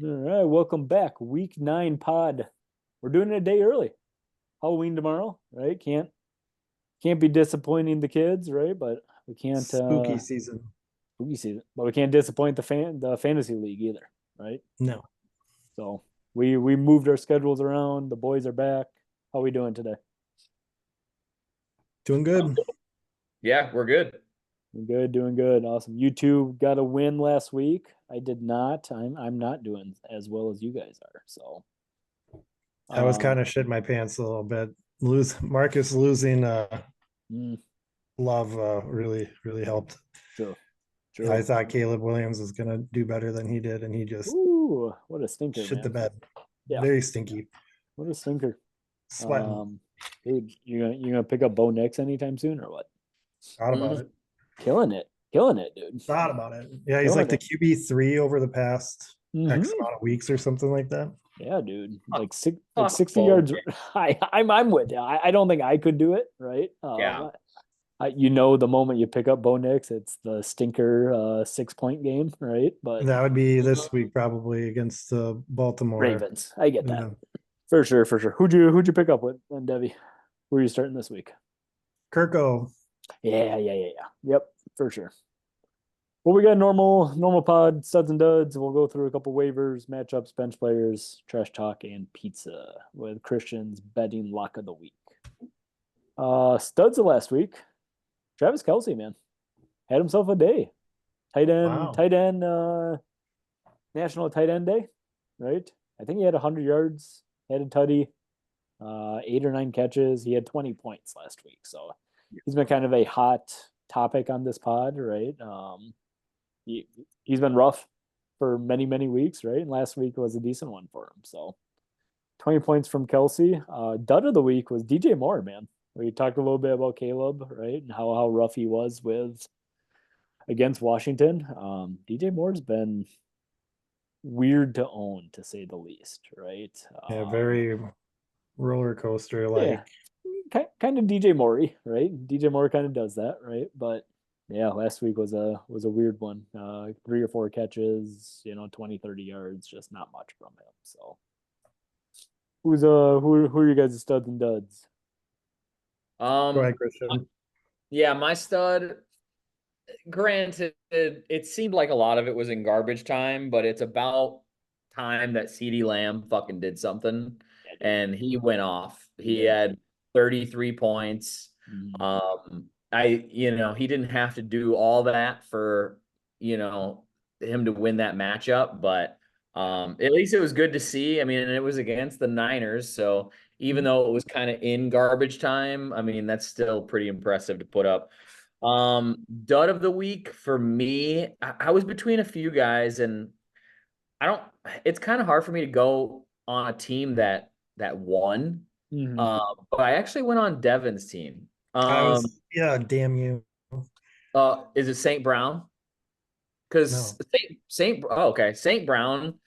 All right, welcome back. Week 9 pod. We're doing it a day early. Halloween tomorrow, right? Can't be disappointing the kids, right? But we can't Spooky season. spooky season. But we can't disappoint the fantasy league either, right? No. So we moved our schedules around. The boys are back. How we doing today? Doing good. Yeah, we're good. Doing good, awesome. You two got a win last week. I did not. I'm not doing as well as you guys are. So I was uh kind of shit my pants a little bit. Marcus losing mm, Love really helped. true. I True. thought Caleb Williams was gonna do better than he did, and he just Ooh, what a stinker, shit the man. bed. Yeah, Very stinky. what a stinker. Sweating. Um, dude, you gonna pick up Bo Nix anytime soon or what? Thought about Mhm. it. Killing it, dude. Thought about it. Yeah, he's like Killing the it. QB3 over the past X Hmm. amount of weeks or something like that. Yeah, dude. Like Fuck 60 Bo yards. Nix. I'm with you. I don't think I could do it, right? Yeah. The moment you pick up Bo Nix, it's the stinker 6 point game, right? But That would be this week probably against Baltimore. Ravens, I get that Yeah. for sure, for sure. Who'd you pick up with, then, Debbie? Who are you starting this week? Kirko. Yeah. Yep, for sure. Well, we got normal pod, studs and duds. We'll go through a couple waivers, matchups, bench players, trash talk, and pizza with Christian's betting lock of the week. Studs of last week. Travis Kelsey, man, had himself a day. Wow. Tight end, national tight end day, right? I think he had 100 yards, had a tutty, 8 or 9 catches. He had 20 points last week, so he's been kind of a hot topic on this pod, right? He's been rough for many weeks, right? And last week was a decent one for him. So 20 points from Kelsey. Dud of the week was DJ Moore, man. We talked a little bit about Caleb, right? And how rough he was with against Washington. DJ Moore's been weird to own, to say the least, right? Yeah, very roller coaster Yeah, like. kind of DJ Morey, right? DJ Moore kind of does that, right? But yeah, last week was a weird one. 3 or 4 catches, 20, 30 yards, just not much from him. So who are you guys' studs and duds? Go Um, ahead, Christian. yeah, my stud, granted, it seemed like a lot of it was in garbage time, but it's about time that CD Lamb fucking did something Yeah, dude, and he went off. he He did. had 33 points. Mhm. He didn't have to do all that for, him to win that matchup, but at least it was good to see. I mean, and it was against the Niners, so even Mhm. though it was kind of in garbage time, I mean, that's still pretty impressive to put up. Dud of the week for me, I was between a few guys, and I don't. It's kind of hard for me to go on a team that won. Mhm. But I actually went on Devin's team. Yeah, damn you. Is it St. Brown? Because No, St. Brown,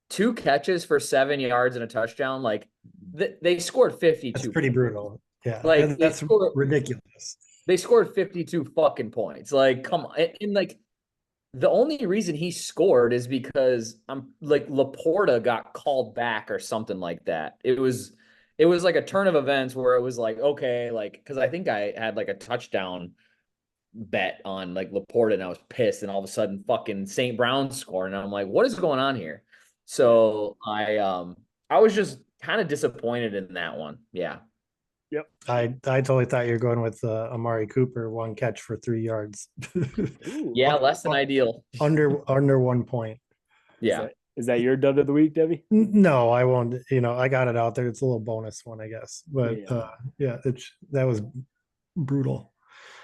2 catches for 7 yards and a touchdown. Like they scored that's 52 pretty points. brutal. Yeah, Like that's ridiculous. they scored 52 fucking points. Like, come on. And like the only reason he scored is because I'm like Laporta got called back or something like that. It was like a turn of events where it was like, okay, like because I think I had like a touchdown bet on like Laporta and I was pissed, and all of a sudden fucking St. Brown scored, and I'm like, what is going on here? Yeah. So I was just kind of disappointed in that one. Yeah. Yep. I totally thought you were going with Amari Cooper, 1 catch for 3 yards. Ooh, Yeah, less than ideal. Under 1 point. is Yeah. that is that your dud of the week, Debbie? No, I won't. I got it out there. It's a little bonus one, I guess. But Yeah. yeah, that was brutal.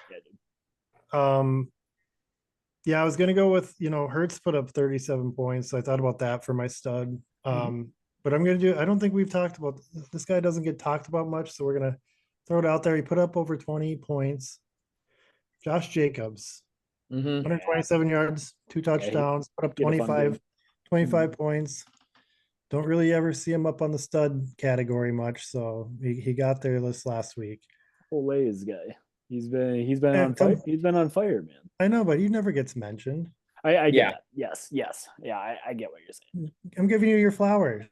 Yeah, dude. Um, yeah, I was gonna go with Hertz put up 37 points. So I thought about that for my stud. Mhm. But I'm gonna do. I don't think we've talked about this guy. Doesn't get talked about much, so we're gonna throw it out there. He put up over 20 points. Josh Jacobs, Mm-hmm. 127 yards, two Yeah, he touchdowns, put up had a fun 25, game. 25 Mhm. points. Don't really ever see him up on the stud category much, so he got there this last week. Olays guy. He's been Yeah, on fire. He's been on fire, man. I know, but he never gets mentioned. I get Yeah. that. Yes, yes. Yeah, I get what you're saying. I'm giving you your flowers.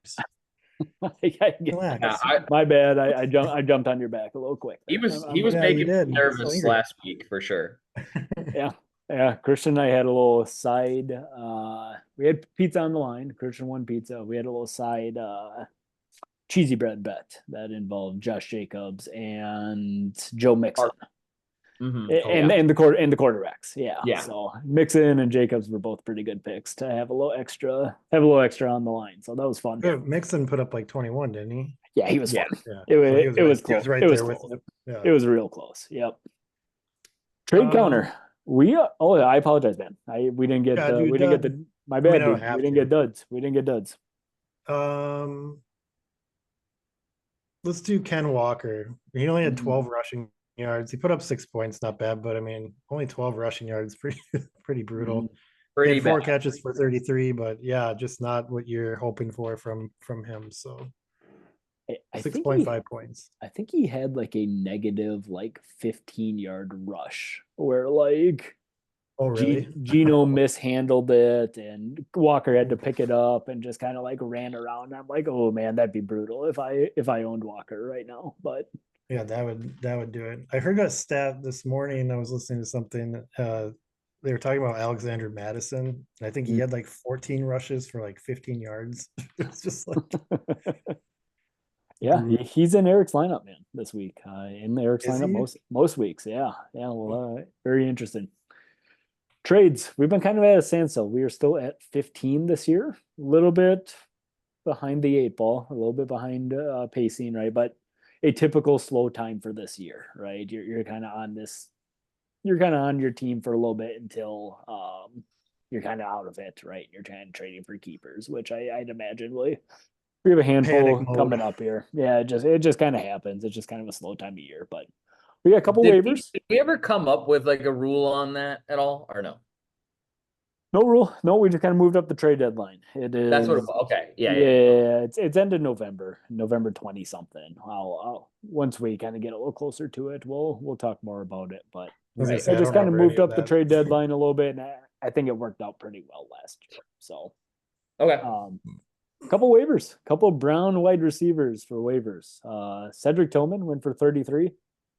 I get Relax. Yeah, that. My bad. I jumped on your back a little quick. he there. was I'm he was Yeah, you making me did. nervous So angry. last week for sure. yeah. Yeah. Christian and I had a little side we had pizza on the line. Christian won pizza. We had a little side cheesy bread bet that involved Josh Jacobs and Joe Mixon. Mhm. And Yeah. and the quarterbacks. Yeah. Yeah. So Mixon and Jacobs were both pretty good picks to have a little extra on the line. So that was fun. Mixon put up like 21, didn't he? Yeah, he was Yeah. fun. Yeah. It was So it was he close. was right It was there with close. it. Yeah. It was real close. Yep. Trade counter. We oh I apologize, man. We didn't get Yeah, dude, we didn't get the my I mean, bad, I don't dude. have We didn't to. get duds. We didn't get duds. Let's do Ken Walker. He only had Mhm. 12 rushing yards. He put up 6 points, not bad, but I mean, only 12 rushing yards, pretty brutal. Mhm. He Pretty had 4 bad. catches for 33, but yeah, just not what you're hoping for from him. So I think 6.5 points. I think he had like a negative like 15-yard rush where like Oh, really? Gino mishandled it and Walker had to pick it up and just kind of like ran around. I'm like, oh man, that'd be brutal if I owned Walker right now. But Yeah, that would do it. I heard a stat this morning. I was listening to something. They were talking about Alexander Madison. And I think he had like 14 rushes for like 15 yards. It's just like yeah, he's in Eric's lineup, man, this week. In Eric's Is lineup he? most weeks. Yeah, yeah. Well, very interesting. Trades. We've been kind of at a standstill. We are still at 15 this year. A little bit behind the 8 ball, a little bit behind pacing, right? But a typical slow time for this year, right? You're kind of on this. You're kind of on your team for a little bit until you're kind of out of it, right? You're trying trading for keepers, which I'd imagine we have a handful Panic mode. coming up here. Yeah, it just kind of happens. It's just kind of a slow time of year, but we got a couple Did waivers. we ever come up with like a rule on that at all, or no? No rule. No, we just kind of moved up the trade deadline. It is. That's what it was. Okay. Yeah. It's ended November 20 something. I'll once we kind of get a little closer to it, we'll talk more about it. But I was gonna Right. say, I I just don't kind of remember any moved of up the that. trade deadline a little bit, and I think it worked out pretty well last year. So, Okay. couple waivers, couple Brown wide receivers for waivers. Cedric Tillman went for 33.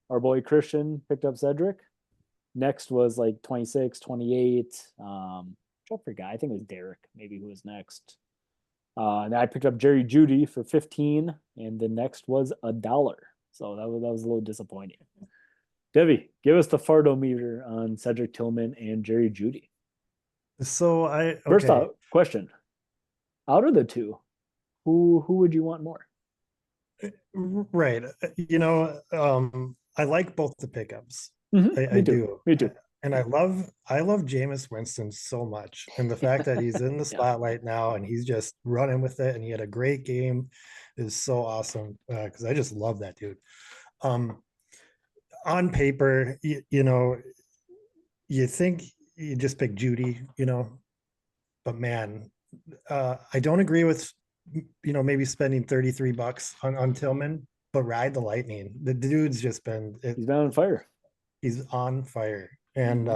Our boy Christian picked up Cedric. Next was like 26, 28. I forgot. I think it was Derek, maybe, who was next. And I picked up Jerry Judy for 15, and the next was $1. So that was a little disappointing. Debbie, give us the fardometer on Cedric Tillman and Jerry Judy. So First okay. off, question: out of the two, who would you want more? Right. I like both the pickups. Mm-hmm. I do. Me too. And I love Jameis Winston so much. And the fact that he's in the Yeah. spotlight now and he's just running with it and he had a great game is so awesome. Because I just love that dude. On paper, you think you just pick Judy, but man, I don't agree with maybe spending $33 on Tillman, but ride the lightning. The dude's just been He's been on fire. He's on fire, and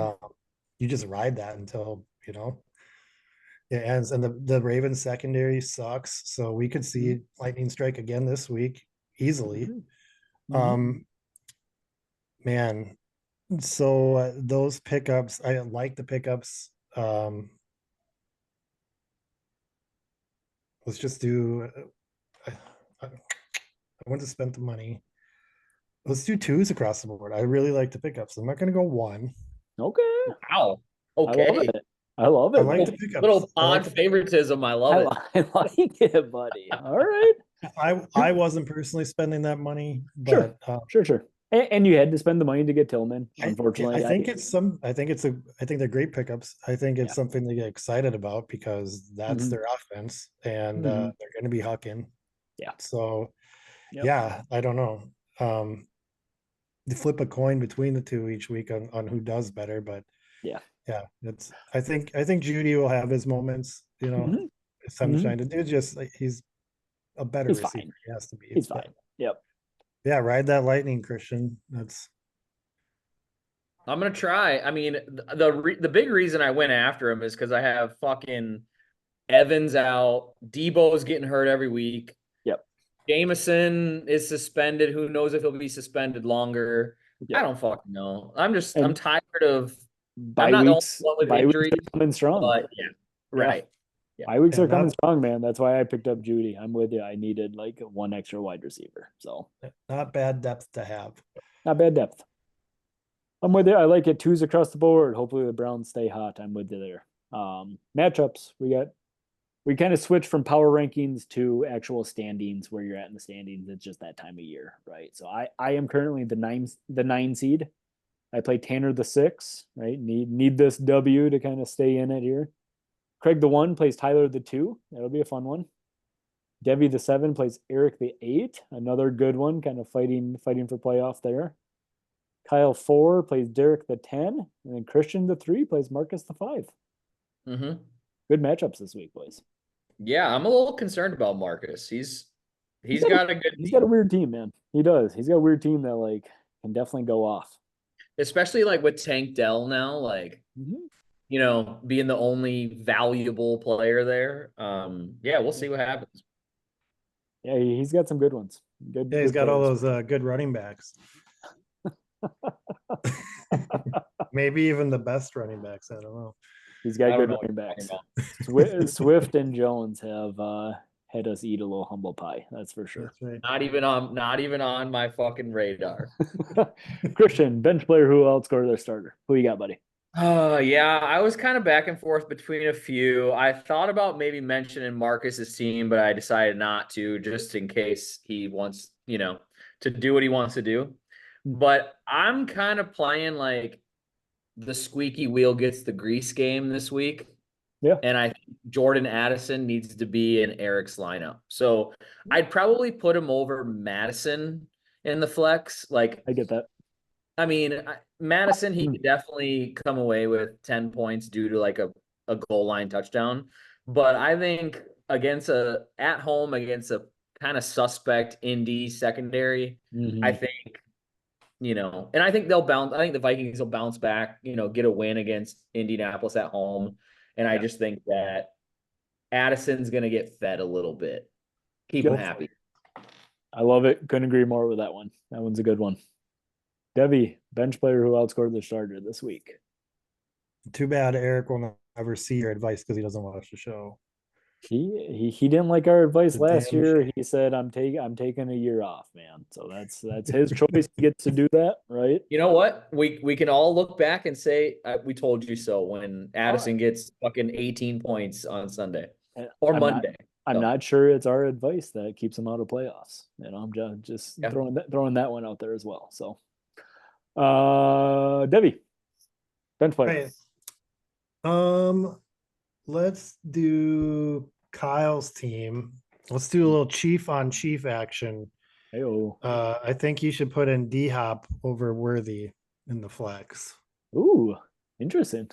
you just ride that until it ends. And the Ravens secondary sucks, so we could see lightning strike again this week easily. Man, so those pickups, I like the pickups. Let's just do. I want to spend the money. Let's do twos across the board. I really like the pickups. I'm not going to go one. Okay. Wow. I love Okay. it. I love it. I like the pickups. Little I like odd favoritism. I love it. I like it, buddy. All right. I wasn't personally spending that money, Sure. but Sure. And you had to spend the money to get Tillman. Unfortunately, I think they're great pickups. I think it's something to get excited about because that's their offense, and they're going to be hucking. Yeah. So, yeah, I don't know. You flip a coin between the two each week on who does better, but yeah, it's. I think Judy will have his moments. Sunshine. The dude's just like he's a better receiver. Fine. He has to be. He's fine. Yep. Yeah, ride that lightning, Christian. That's I'm gonna try. I mean, the big reason I went after him is because I have fucking Evans out, Debo's getting hurt every week. Yep. Jameson is suspended. Who knows if he'll be suspended longer? Yep. I don't fucking know. I'm tired of. I'm Bye not the only weeks. one with Bye weeks injuries, are coming strong. but yeah, right. Yeah. Bye weeks Yeah, are coming strong, man. That's why I picked up Judy. I'm with you. I needed like one extra wide receiver, so not bad depth to have. Not bad depth. I'm with you. I like it. Twos across the board. Hopefully the Browns stay hot. I'm with you there. Matchups. We kind of switched from power rankings to actual standings where you're at in the standings. It's just that time of year, right? So I am currently the nine seed. I play Tanner the 6, right? Need this W to kind of stay in it here. Craig the 1 plays Tyler the 2. That'll be a fun one. Debbie the 7 plays Eric the 8. Another good one, kind of fighting for playoff there. Kyle 4 plays Derek the 10, and then Christian the 3 plays Marcus the 5. Mm-hmm. Good matchups this week, boys. Yeah, I'm a little concerned about Marcus. He's got a good. He's got a weird team, man. He does. He's got a weird team that like can definitely go off. Especially like with Tank Dell now, like being the only valuable player there. Yeah, we'll see what happens. Yeah, he's got some good ones. Yeah, he's got all those good running backs. Maybe even the best running backs. I don't know. He's got good running backs. Swift and Jones have had us eat a little humble pie. That's for sure. That's right. Not even on my fucking radar. Christian, bench player who outscored their starter. Who you got, buddy? Yeah, I was kind of back and forth between a few. I thought about maybe mentioning Marcus's team, but I decided not to, just in case he wants, to do what he wants to do. But I'm kind of playing like the squeaky wheel gets the grease game this week. Yeah. And I think Jordan Addison needs to be in Eric's lineup. So I'd probably put him over Madison in the flex. Like, I get that. I mean, Madison, he could definitely come away with 10 points due to like a goal line touchdown. But I think at home against a kind of suspect Indy secondary, I think, and I think they'll bounce. I think the Vikings will bounce back, get a win against Indianapolis at home. And I just think that Addison's going to get fed a little bit. Keep him happy. I love it. Couldn't agree more with that one. That one's a good one. Debbie, bench player who outscored the starter this week. Too bad Eric will never see your advice because he doesn't watch the show. He didn't like our advice last year. He said, I'm taking a year off, man. So that's his choice. He gets to do that, right? You know what? We can all look back and say we told you so when Addison gets fucking 18 points on Sunday or Monday. I'm not sure it's our advice that keeps him out of playoffs. I'm just throwing that one out there as well. So, Debbie, bench player. Right. Let's do Kyle's team. Let's do a little chief on chief action. Hey-o. I think you should put in D-Hop over Worthy in the flex. Ooh, interesting.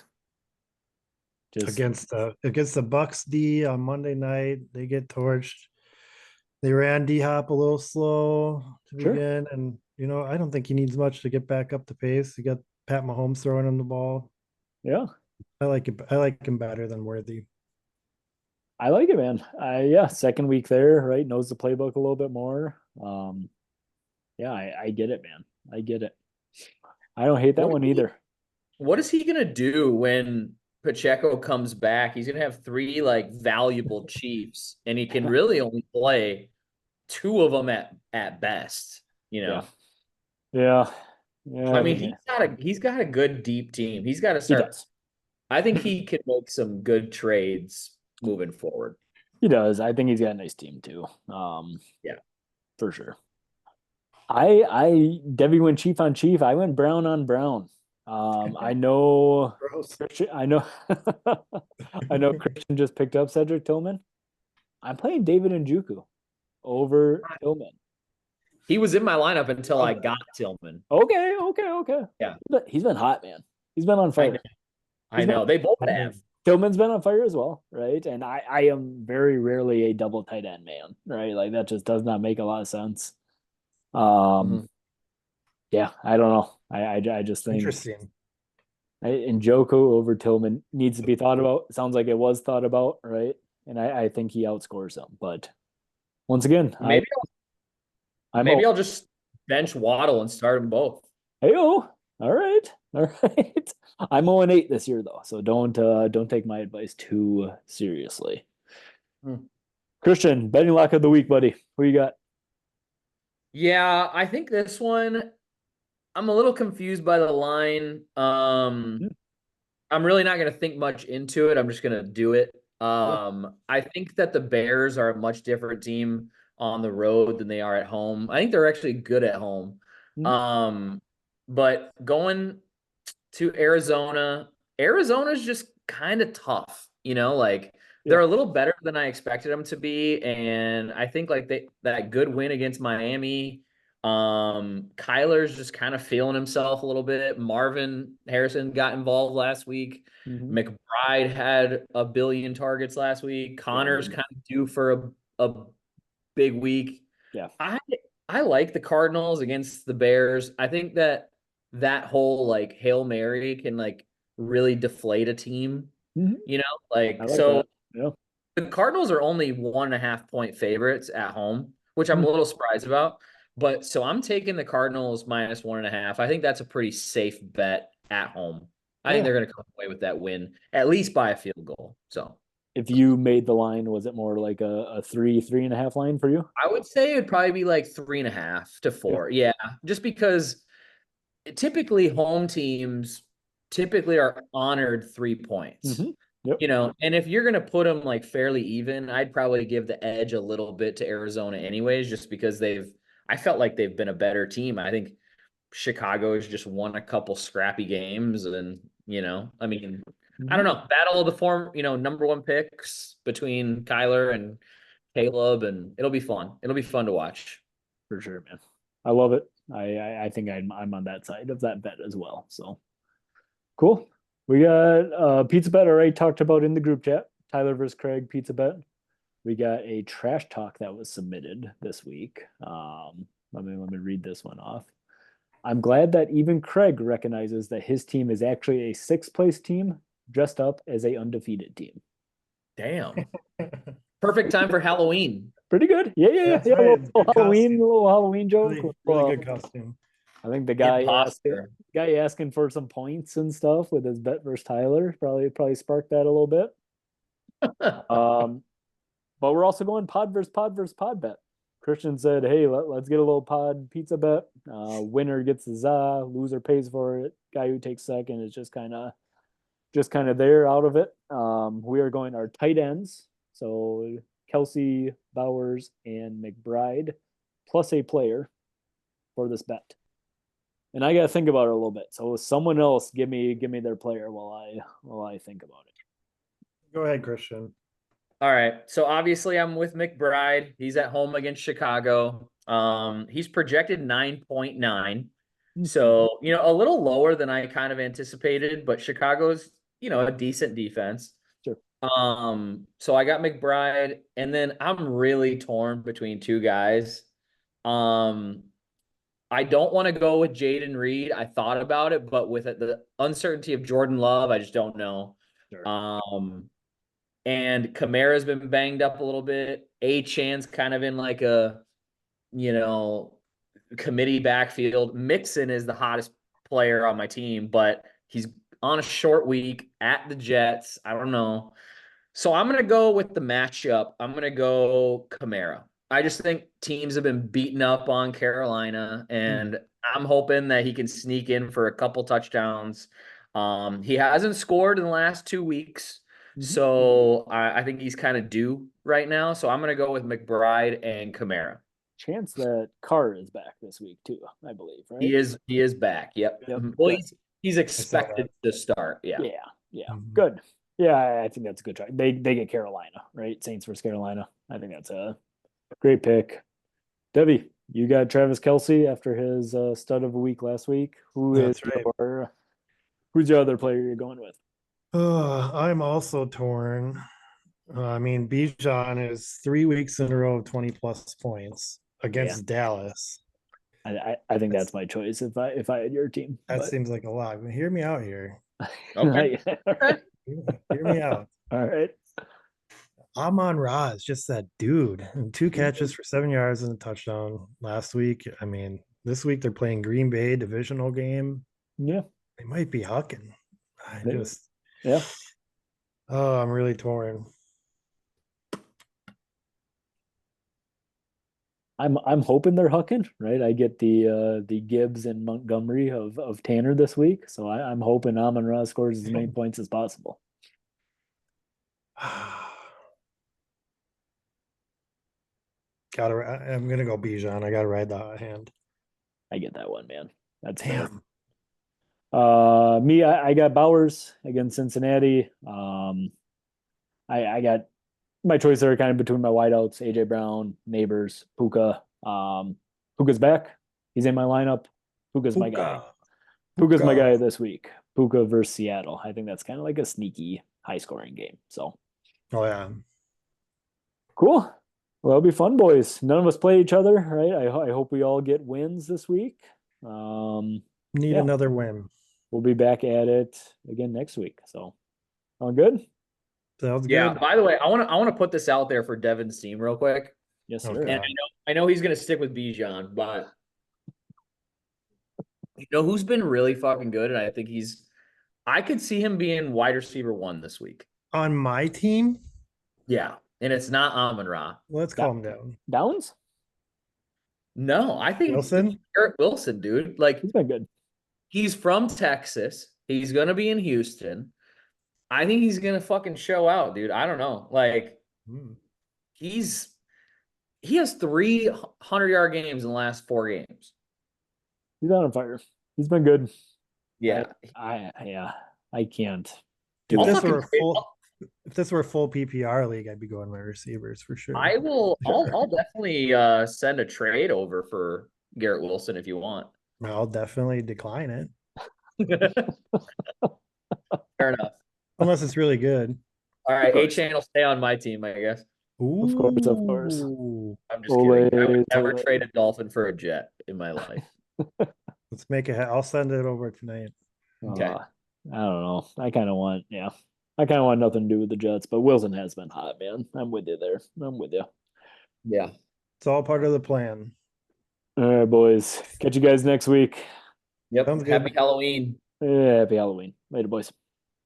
Against the Bucks D on Monday night, they get torched. They ran D-Hop a little slow to begin, and I don't think he needs much to get back up the pace. You got Pat Mahomes throwing him the ball. Yeah. I like him better than Worthy. I like it, man. Second week there, right? Knows the playbook a little bit more. I get it, man. I get it. I don't hate that one either. What is he gonna do when Pacheco comes back? He's gonna have 3 like valuable Chiefs, and he can really only play 2 of them at best. Yeah. I mean, he's got a good deep team. He's got to start. I think he can make some good trades moving forward. He does. I think he's got a nice team too. Yeah, for sure. Debbie went chief on chief. I went Brown on Brown. I know Christian, I know Christian just picked up Cedric Tillman. I'm playing David Njoku over Tillman. He was in my lineup until I got Tillman. Okay. Yeah. He's been hot, man. He's been on fire. I know. They both have. Tillman's been on fire as well, right? And I am very rarely a double tight end man, right? Like that just does not make a lot of sense. Yeah, I don't know. I just think interesting. And Joko over Tillman needs to be thought about. It sounds like it was thought about, right? And I think he outscores him. But once again, Maybe I'll just bench Waddle and start them both. Hey, all right. I'm 0-8 this year though, so don't take my advice too seriously. Christian, betting lock of the week, buddy. Who you got? Yeah, I think this one, I'm a little confused by the line. I'm really not going to think much into it. I'm just going to do it. I think that the Bears are a much different team on the road than they are at home. I think they're actually good at home. But going to Arizona, Arizona's just kind of tough, like they're a little better than I expected them to be. And I think like that good win against Miami, Kyler's just kind of feeling himself a little bit. Marvin Harrison got involved last week. McBride had a billion targets last week. Connor's kind of due for a big week. Yeah. I like the Cardinals against the Bears. I think that whole like Hail Mary can like really deflate a team. So the Cardinals are only 1.5 point favorites at home, which I'm a little surprised about. But so I'm taking the Cardinals minus 1.5. I think that's a pretty safe bet at home. I think they're going to come away with that win, at least by a field goal. So if you made the line, was it more like a 3.5 line for you? I would say it'd probably be like 3.5 to 4. Yeah. Just because typically home teams typically are honored 3 points. And if you're going to put them like fairly even, I'd probably give the edge a little bit to Arizona anyways, just because I felt like they've been a better team. I think Chicago has just won a couple scrappy games and, I mean, I don't know, battle of the number one picks between Kyler and Caleb, and it'll be fun. It'll be fun to watch. For sure, man. I love it. I think I'm on that side of that bet as well. So cool. We got pizza bet already talked about in the group chat. Tyler versus Craig pizza bet. We got a trash talk that was submitted this week. Let me read this one off. I'm glad that even Craig recognizes that his team is actually a 6th place team dressed up as a undefeated team. Damn. Perfect time for Halloween. Pretty good. Yeah. Right. Little Halloween joke. Really good costume. I think the guy asking for some points and stuff with his bet versus Tyler probably sparked that a little bit. But we're also going pod versus pod bet. Christian said, "Hey, let's get a little pod pizza bet. Winner gets the za, loser pays for it. Guy who takes second is just kind of there out of it." We are going our tight ends, so Kelsey, Bowers, and McBride, plus a player for this bet. And I got to think about it a little bit. So someone else give me their player while I think about it. Go ahead, Christian. All right. So obviously I'm with McBride. He's at home against Chicago. He's projected 9.9. So, a little lower than I kind of anticipated, but Chicago's, a decent defense. Sure. So I got McBride, and then I'm really torn between two guys. I don't want to go with Jaden Reed. I thought about it, but with the uncertainty of Jordan Love, I just don't know. Sure. And Kamara's been banged up a little bit. Achan's kind of in like a, committee backfield. Mixon is the hottest player on my team, but he's on a short week at the Jets. I don't know. So I'm going to go with the matchup. I'm going to go Kamara. I just think teams have been beaten up on Carolina, and I'm hoping that he can sneak in for a couple touchdowns. He hasn't scored in the last 2 weeks. So I think he's kind of due right now. So I'm going to go with McBride and Kamara. Chance that Carr is back this week too, I believe, right? He is back. Yep. Well, he's expected to start. Yeah. Good. Yeah, I think that's a good try. They get Carolina, right? Saints versus Carolina. I think that's a great pick. Debbie, you got Travis Kelce after his stud of a week last week. Who's your other player you're going with? I'm also torn. I mean, Bijan is 3 weeks in a row of 20+ points against Dallas. I think that's my choice if I had your team. That seems like a lot. Hear me out here. Okay. Hear me out. All right. Amon-Ra is just that dude. And 2 catches for 7 yards and a touchdown last week. I mean, this week they're playing Green Bay divisional game. Yeah. They might be hucking. Yeah. Oh, I'm really torn. I'm hoping they're hucking, right? I get the Gibbs and Montgomery of Tanner this week, so I'm hoping Amon-Ra scores as many points as possible. I'm gonna go Bijan. I gotta ride the hot hand. I get that one, man. That's Damn. fair. Me, I got Bowers against Cincinnati. I got my choices are kind of between my wideouts, AJ Brown, Neighbors, Puka. Puka's back. He's in my lineup. Puka's my guy. Puka's my guy this week. Puka versus Seattle. I think that's kind of like a sneaky high scoring game. So Oh yeah. cool. Well, it'll be fun, boys. None of us play each other, right? I hope we all get wins this week. Need another win. We'll be back at it again next week. So all good? Sounds Yeah. good. By the way, I want to put this out there for Devin's team real quick. Yes, Oh, sir. And I know he's gonna stick with Bijan, but you know who's been really fucking good, and I could see him being wide receiver 1 this week. On my team? Yeah, and it's not Amon-Ra. Let's calm down. Downs? No, I think Wilson? Garrett Wilson, dude. Like, He's been good. he's from Texas. He's gonna be in Houston. I think he's gonna fucking show out, dude. I don't know. Like, he has 300-yard games in the last 4 games. He's on fire. He's been good. Yeah. I can't. If this were a full PPR league, I'd be going my receivers for sure. I'll definitely send a trade over for Garrett Wilson if you want. I'll definitely decline it. Fair enough. Unless it's really good. All right, A-Chain will stay on my team, I guess. Of course. I'm just kidding. I would never trade a Dolphin for a Jet in my life. Let's make it. I'll send it over tonight. Okay. I don't know. I kind of want nothing to do with the Jets, but Wilson has been hot, man. I'm with you there. I'm with you. Yeah. It's all part of the plan. All right, boys. Catch you guys next week. Yep. Happy Halloween. Yeah, happy Halloween. Later, boys.